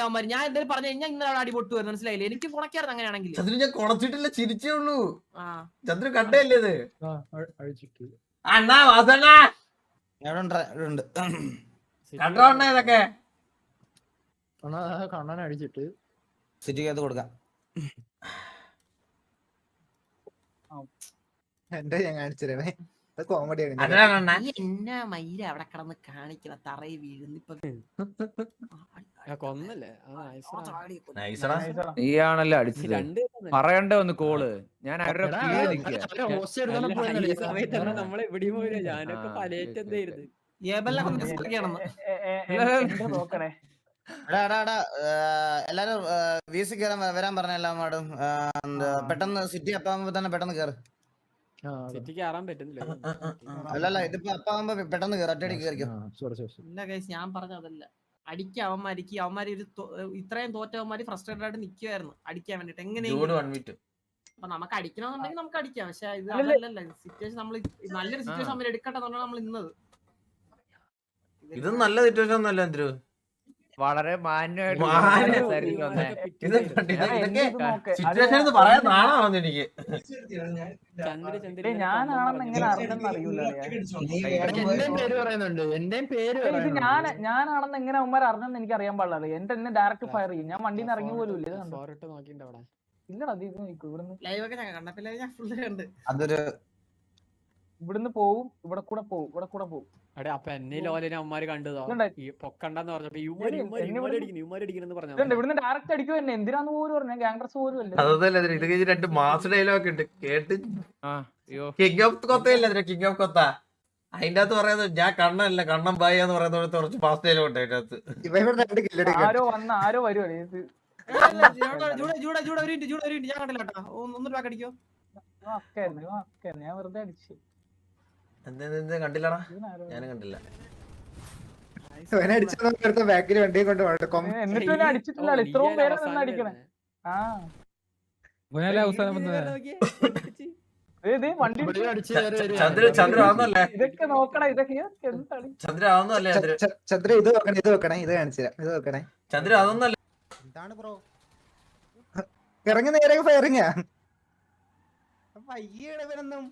അവന്മാര്. ഞാൻ എന്തായാലും പറഞ്ഞു കഴിഞ്ഞാൽ ഇന്നലെ അടി പൊട്ടു വരുന്നു, മനസ്സിലായില്ലേ? എനിക്ക് കുണക്കായിരുന്നു അങ്ങനെയാണെങ്കിൽ. ചന്ദ്രൻ ഞാൻ കുണച്ചിട്ടില്ല, ചിരിച്ചേ ഉള്ളൂ. ചന്ദ്രൻ കണ്ടല്ലേ ഇത്? അണ്ണാ വാസണ്ണ കണ്ടോ ഇതൊക്കെ? കണ്ണൻ അടിച്ചിട്ട് സിറ്റിക്കകത്ത് കൊടുക്കാം. എന്റെ ഞാൻ കാണിച്ചേ കോമഡിയാണ്. എന്നാ മയില അവിടെ കിടന്ന് കാണിക്കണ തറയിൽ വീഴുന്നു ഇപ്പൊ. കൊന്നല്ലേ നീയാണല്ലോ അടിച്ചത്. പറയണ്ടേ ഒന്ന് കോള്? ഞാൻ നമ്മളെ എവിടെയും പോയില്ല. ഞാനൊക്കെ പലേറ്റ് എന്തായിരുന്നു എല്ലാരും വീസി കയറാൻ വരാൻ പറഞ്ഞ എല്ലാ മാഡം. പെട്ടെന്ന് സിറ്റി അപ്പാകുമ്പോ തന്നെ പെട്ടെന്ന് കയറ്. സിറ്റിക്ക് കയറാൻ പറ്റുന്നില്ല. അല്ലല്ല ഇതിപ്പോ അപ്പാകുമ്പോ പെട്ടെന്ന് കയറി ഒറ്റയടി കയറിക്കും. ഞാൻ പറഞ്ഞ അതല്ല, അടിക്കുക അവന്മാര് ഇത്രയും തോറ്റവന്മാര് ഫ്രസ്ട്രേറ്റഡ് ആയിട്ട് നിൽക്കുവായിരുന്നു അടിക്കാൻ വേണ്ടിട്ട്. എങ്ങനെയെങ്കിലും അപ്പൊ നമുക്ക് അടിക്കണമെന്നുണ്ടെങ്കിൽ നമുക്ക് അടിക്കാം. പക്ഷെ ഇത് അതല്ലല്ല സിറ്റുവേഷൻ. നമ്മൾ നല്ലൊരു സിറ്റുവേഷൻ നമ്മൾ എടുക്കട്ടെ എന്നാണ് നമ്മൾ ഇന്നത്. ഇത് നല്ല സിറ്റുവേഷൻ ഒന്നല്ല എന്തൊരു വളരെ മാന്യമായിട്ട് പറയാൻ നാണാവുന്നു എനിക്ക്. ഞാനാണെന്ന് എങ്ങനെ അറിയണമെന്ന് അറിയൂല. എന്റെയും പേര് ഞാനാണെന്ന് എങ്ങനെ അവന്മാർ അറിഞ്ഞെന്ന് എനിക്ക് അറിയാൻ പാടില്ല. എന്നെ ഡയറക്റ്റ് ഫയർ ചെയ്യും. ഞാൻ വണ്ടിയിൽ നിന്ന് ഇറങ്ങി പോലും ഇല്ല. ഇല്ലടാ ഇവിടുന്ന് പോവും, ഇവിടെ കൂടെ പോവും. അടെ അപ്പൊ എന്നെ ലോലിനെ അവന്മാര് കണ്ടതോ ഈ പൊക്കണ്ടെന്ന് പറഞ്ഞപ്പോ ഇവിടുന്ന് ഡയറക്റ്റ് അടിക്കും എന്നെ. എന്തിനാന്ന് പോലും പറഞ്ഞു. ഗ്യാങ് ഡ്രസ് പോലും അല്ലേ. അതല്ല ഇത് രണ്ട് മാസ് ഡയലോഗ് ഉണ്ട് കേട്ട്. കിങ് ഓഫ് കൊത്തയില്ല, കിങ് ഓഫ് കൊത്ത. അതിന്റെ അകത്ത് പറയുന്നത് ഞാൻ കണ്ണല്ല കണ്ണൻ ബായി എന്ന് പറയുന്നത് കുറച്ച് മാസ് ഡയലോഗ് ഉണ്ട് അതിന്റെ അകത്ത്. ആരോ വരുവല്ലേ ഇത്. ഞാൻ കണ്ടില്ല കേട്ടോ. ഒന്നൊരു പാക്ക് അടിക്കോ? ഞാൻ വെറുതെ അടിച്ചു. കണ്ടില്ലടാ, ഞാനും കണ്ടില്ല. ബാക്കിൽ വണ്ടിയെ കൊണ്ട് എന്നിട്ട് അടിച്ചിട്ടില്ല. ഇത്രയും പേരെ നിന്ന് അടിക്കണേ. ഇതൊക്കെ നോക്കണേ. ഇതൊക്കെ ചന്ദ്ര അതൊന്നല്ലേ ചന്ദ്ര ഇത് നോക്കണേ, ഇത് വെക്കണേ, ഇത് കാണിച്ചില്ല, ഇത് വെക്കണേ. ചന്ദ്ര അതൊന്നല്ല. എന്താണ് ബ്രോ ഇറങ്ങി നേരെ ഫയറിങ്ങാ? ഇവനൊന്നും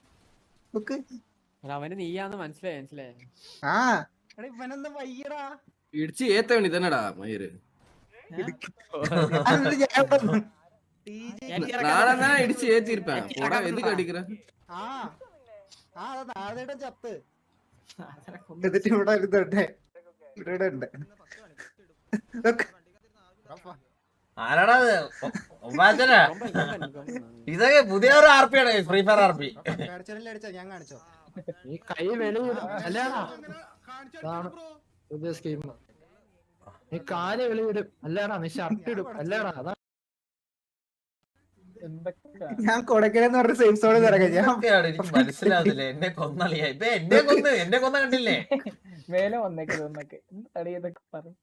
അവന് നീയാന്ന് മനസ്സിലായി. ആ ഇവനൊന്നും വയ്യടാ. ഇടിച്ച് ഏത്തവണി തന്നെടാ മയിര്. നാളെ ഇടിച്ച് ഏത്തിരുപ്പാൻ എത് കടിക്കറ. ചത്ത് എന്നിട്ട് ഇവിടെ ഇവിടെ ഉണ്ട്. ആരാടാ ഇതൊക്കെ പുതിയ ഒരു ആർപിയാണ്, ഫ്രീ ഫയർ ആർപി. ഞാൻ കാണിച്ചോ ഈ കൈ വെളിയിടും അല്ലാടാ. പുതിയ സ്കീം. നീ കാല് വെളിയിടും അല്ലാടാ. നീ ഷർട്ട് ഇടും അല്ലാടാ. അതാ ഞാൻ കൊടക്കലെന്ന് പറഞ്ഞ സേഫ് സോണിൽ ഇറങ്ങാം. എനിക്ക് മനസ്സിലാവുന്നില്ല. എന്നെ കൊന്നളിയാ ഇപ്പൊ. എന്നെ കൊന്ന കണ്ടില്ലേ? മേലെ വന്നേക്കൊക്കെ തടിയതൊക്കെ പറയും.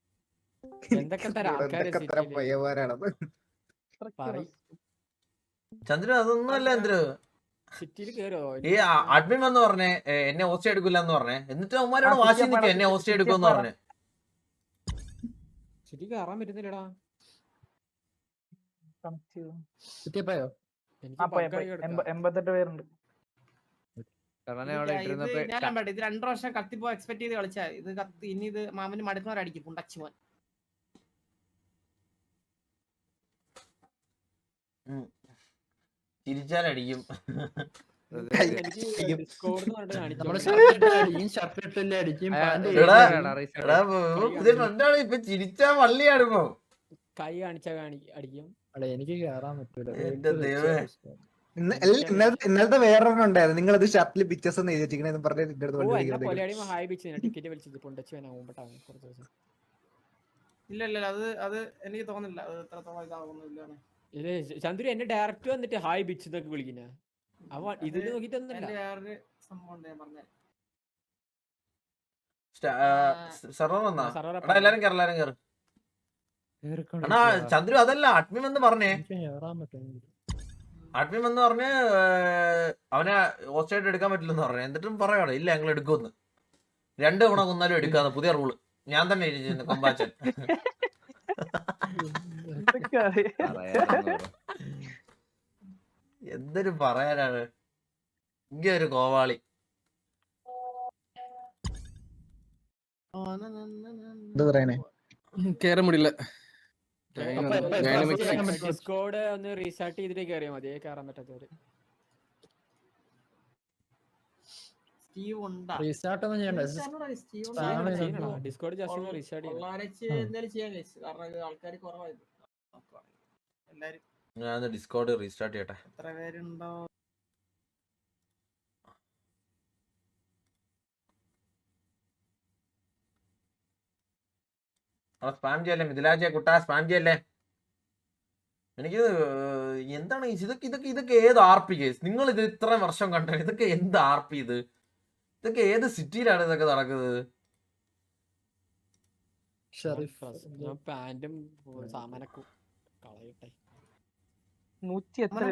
ചന്ദ്രു അതൊന്നും അല്ല. എന്തൊരു സിറ്റിയിൽ കേറോ? ഈ അഡ്മിൻ വന്ന് പറഞ്ഞേ എന്നെ ഹോസ്റ്റ് എടുക്കില്ല എന്ന് പറഞ്ഞേ. എന്നിട്ട് അവന്മാരോട് വാശി നിൽക്കുക എന്നെ ഹോസ്റ്റ് എടുക്കുമെന്ന് പറഞ്ഞേ. സിറ്റി കയറാൻ പറ്റുന്നില്ലടാ. സിറ്റിപ്പോയോ? 88 പേരുണ്ട്. ഇത് 2 വർഷം കത്തിപ്പോ എക്സ്പെക്ട് ചെയ്ത് കളിച്ചാ ഇത് കത്തി. ഇനി ഇത് മാമന് മടുക്കുന്നവരടിക്കും പുണ്ടച്ചുമോൻ. തിരിച്ചാലടിക്കും. എന്താണ് ഇപ്പൊ ചിരിച്ചാ വള്ളിയാണ് ഇപ്പൊ. കൈ കാണിച്ചാ അടിക്കും. എനിക്ക് കേറാൻ പറ്റൂല. ഇന്നലത്തെ വേറൊരെണ്ണം ഉണ്ടായിരുന്നു. നിങ്ങളത് ഷർട്ടിൽ പിക്ചേഴ്സ് ഒന്ന് എഴുതിച്ചിരിക്കണെന്ന് പറഞ്ഞ ഇല്ല അത് എനിക്ക് തോന്നുന്നില്ല അത് എത്രത്തോളം ഇതാവുന്നില്ല. ചന്ദ്രു എന്നെ ഡയറക്റ്റ് വന്നിട്ട് ഹായ് ബിച്ച് എന്നൊക്കെ വിളിക്കുന്ന അവ ഇതിൽ നോക്കിട്ടൊന്നുമില്ല. എല്ലാരും കേറ്. ചന്ദ്രു അതല്ല അഡ്മിൻ എന്ന് പറഞ്ഞേ. അഡ്മിൻ എന്ന് പറഞ്ഞ് അവനെ ഹോസ്റ്റായിട്ട് എടുക്കാൻ പറ്റില്ലെന്ന് പറഞ്ഞു. എന്നിട്ടും പറയാണോ ഇല്ല ഞങ്ങൾ എടുക്കുമെന്ന്. 2 തവണ കൊന്നാലും എടുക്കാന്ന് പുതിയ റൂള്. ഞാൻ തന്നെ കൊമ്പാച്ചൻ. എന്തൊരു പറയാനാണ് ഇങ്ങനെ ഒരു കോവാളി. എന്താ പറയണേ? കേറാൻ മുടിയില്ല. ഡിസ്കോഡ് ഒന്ന് റീസ്റ്റാർട്ട് ചെയ്തിട്ട് കയറിയാൽ മതി, കയറാൻ പറ്റാത്തവര്. സ്റ്റീവ് ഉണ്ടാ റീസ്റ്റാർട്ട് ഒന്നും ചെയ്യണ്ട. ഡിസ്കോഡ് ജസ്റ്റ് ഒന്ന് റീസ്റ്റാർട്ട് ചെയ്യണം. എന്തായാലും ചെയ്യാൻ കഴിച്ചു, കാരണം ആൾക്കാർ കുറവായിരുന്നു. എല്ലാരും ഞാൻ ഡിസ്കോഡ് റീസ്റ്റാർട്ട് ചെയ്യട്ടെ. എത്ര പേരുണ്ടോ? സ്പാം ചെയ്യല്ലേ മിഥിലാജ കുട്ടാ, സ്പാം ചെയ്യല്ലേ. എനിക്ക് എന്താണ് ഇതൊക്കെ ഏത് ആർപി കേസ്? നിങ്ങൾ ഇത് ഇത്ര വർഷം കണ്ട ഇതൊക്കെ എന്ത് ആർപി ഇത്? ഇതൊക്കെ ഏത് സിറ്റിയിലാണ് ഇതൊക്കെ നടക്കുന്നത്? പാന്റും സാമാനൊക്കെ കളയട്ടെ. 100 എത്ര